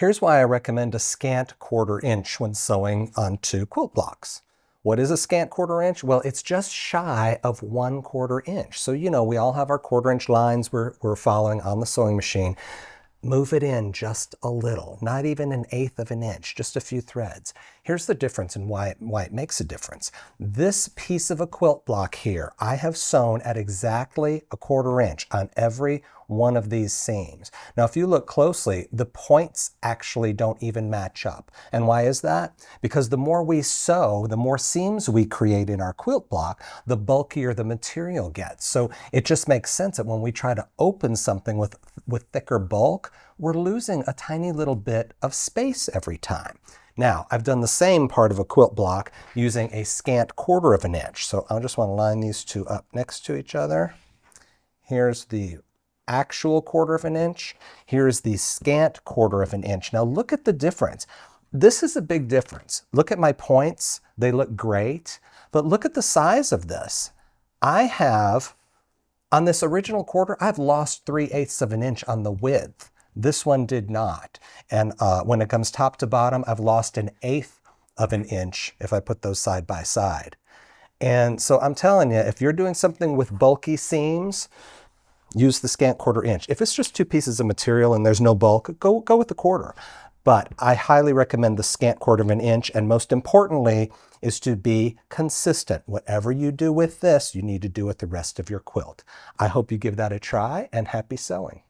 Here's why I recommend a scant 1/4 inch when sewing onto quilt blocks. What is a scant 1/4 inch? Well, it's just shy of 1/4 inch. So, we all have our 1/4 inch lines we're following on the sewing machine. Move it in just a little, not even 1/8 of an inch, just a few threads. Here's the difference and why it makes a difference. This piece of a quilt block here, I have sewn at exactly a 1/4 inch on every one of these seams. Now, if you look closely, the points actually don't even match up. And why is that? Because the more we sew, the more seams we create in our quilt block, the bulkier the material gets. So it just makes sense that when we try to open something with thicker bulk, we're losing a tiny little bit of space every time. Now, I've done the same part of a quilt block using a scant 1/4 of an inch. So I just want to line these two up next to each other. Here's the actual 1/4 of an inch. Here's the scant 1/4 of an inch. Now look at the difference. This is a big difference. Look at my points. They look great. But look at the size of this. I have, on this original 1/4, I've lost 3/8 of an inch on the width. This one did not. And when it comes top to bottom, I've lost 1/8 of an inch if I put those side by side. And so I'm telling you, if you're doing something with bulky seams, use the scant 1/4 inch. If it's just two pieces of material and there's no bulk, go with the 1/4. But I highly recommend the scant 1/4 of an inch, and most importantly is to be consistent. Whatever you do with this, you need to do with the rest of your quilt. I hope you give that a try, and happy sewing.